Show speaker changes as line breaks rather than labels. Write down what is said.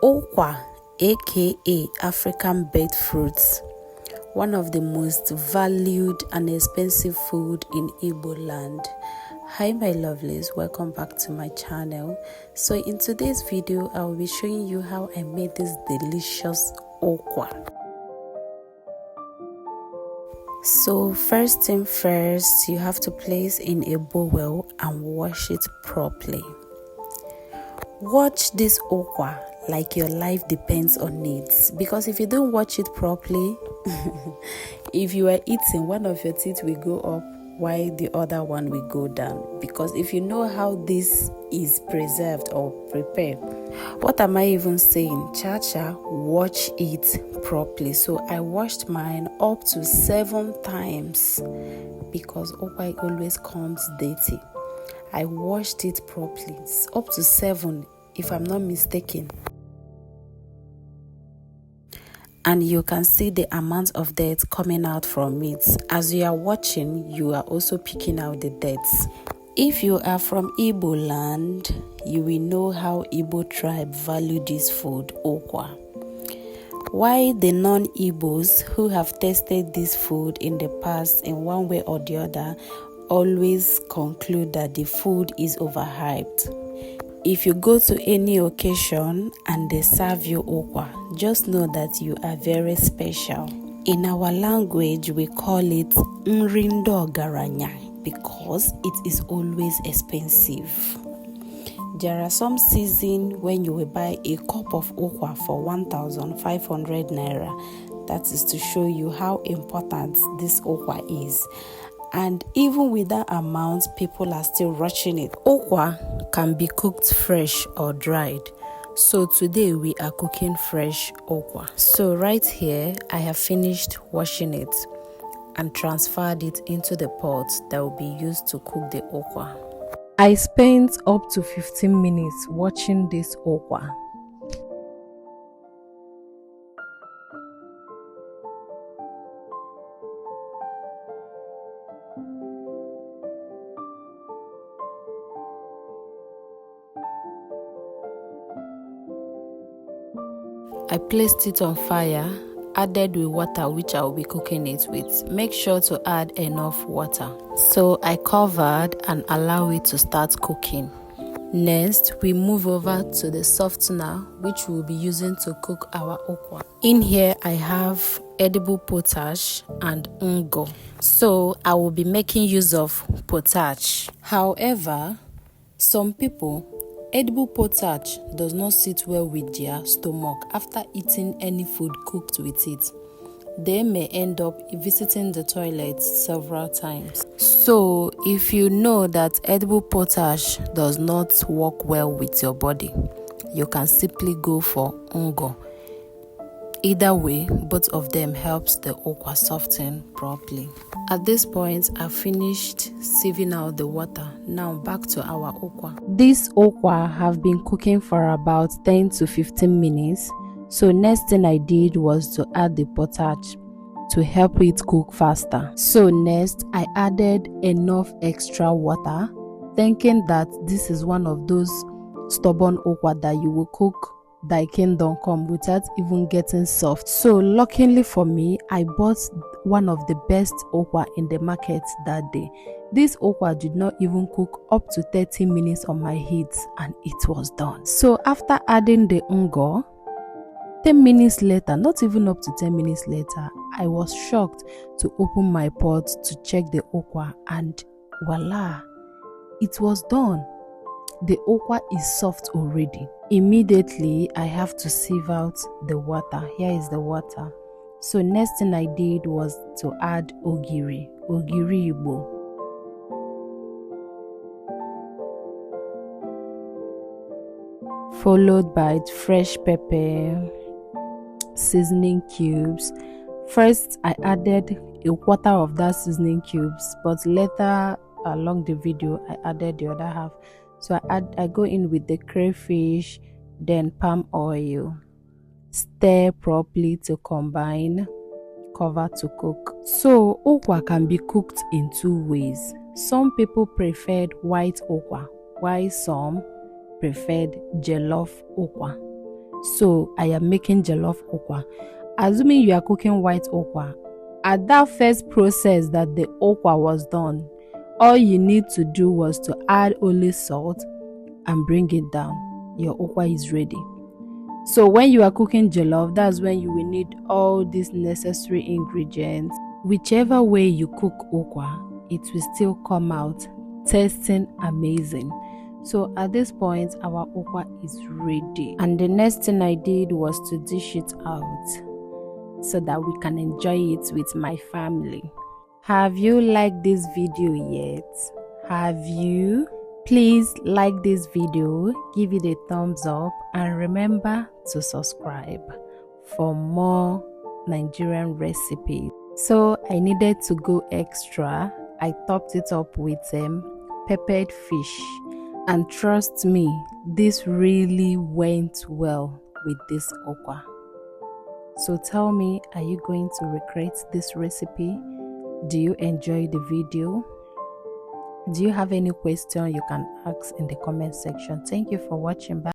Ukwa, aka African Breadfruit, one of the most valued and expensive food in Igbo land. Hi my lovelies, welcome back to my channel. So in today's video, I will be showing you how I made this delicious ukwa. So first thing first, you have to place in a bowl and wash it properly. Watch this ukwa like your life depends on it, because if you don't watch it properly, if you are eating, one of your teeth will go up while the other one will go down. Because if you know how this is preserved or prepared, what am I even saying? Cha-cha, watch it properly. So I washed mine up to 7 times because ukwa always comes dirty. I washed it properly, it's up to 7 if I'm not mistaken. And you can see the amount of dirt coming out from it. As you are watching, you are also picking out the dirt. If you are from Igbo land, you will know how Igbo tribe value this food, ukwa. Why the non-Igbos who have tasted this food in the past in one way or the other always conclude that the food is overhyped. If you go to any occasion and they serve you ukwa, just know that you are very special. In our language, we call it nrindo garanya because it is always expensive. There are some seasons when you will buy a cup of ukwa for 1,500 naira. That is to show you how important this ukwa is. And even with that amount, people are still rushing it. Ukwa can be cooked fresh or dried. So today we are cooking fresh ukwa. So right here, I have finished washing it and transferred it into the pot that will be used to cook the ukwa. I spent up to 15 minutes watching this ukwa. I placed it on fire, added with water which I will be cooking it with. Make sure to add enough water. So I covered and allow it to start cooking. Next, we move over to the softener which we'll be using to cook our ukwa. In here, I have edible potash and ungo. So I will be making use of potash. However, some people, edible potash does not sit well with their stomach after eating any food cooked with it. They may end up visiting the toilet several times. So, if you know that edible potash does not work well with your body, you can simply go for ungo. Either way, both of them helps the ukwa soften properly. At this point, I've finished sieving out the water. Now back to our ukwa. This ukwa have been cooking for about 10 to 15 minutes. So next thing I did was to add the potash to help it cook faster. So next, I added enough extra water, thinking that this is one of those stubborn ukwa that you will cook thy kingdom come without even getting soft. So luckily for me, I bought one of the best ukwa in the market that day. This ukwa did not even cook up to 30 minutes on my heat and it was done. So after adding the ungo, 10 minutes later, not even up to 10 minutes later, I was shocked to open my pot to check the ukwa and voila, it was done. The ukwa is soft already. Immediately, I have to sieve out the water. Here is the water. So next thing I did was to add ogiri igbo. Followed by fresh pepper, seasoning cubes. First, I added a quarter of that seasoning cubes, but later along the video, I added the other half. So I go in with the crayfish, then palm oil, stir properly to combine, cover to cook. So ukwa can be cooked in 2 ways. Some people preferred white ukwa, while some preferred jollof ukwa. So I am making jollof okwa. Assuming you are cooking white okwa, at that first process that the okwa was done, all you need to do was to add only salt and bring it down. Your okwa is ready. So when you are cooking jollof, that's when you will need all these necessary ingredients. Whichever way you cook okwa, it will still come out tasting amazing. So at this point, our okwa is ready. And the next thing I did was to dish it out so that we can enjoy it with my family. Have you liked this video yet? Have you? Please like this video, give it a thumbs up, and remember to subscribe for more Nigerian recipes. So I needed to go extra. I topped it up with peppered fish, and trust me, this really went well with this okwa. So tell me, are you going to recreate this recipe? Do you enjoy the video? Do you have any question you can ask in the comment section? Thank you for watching. Bye.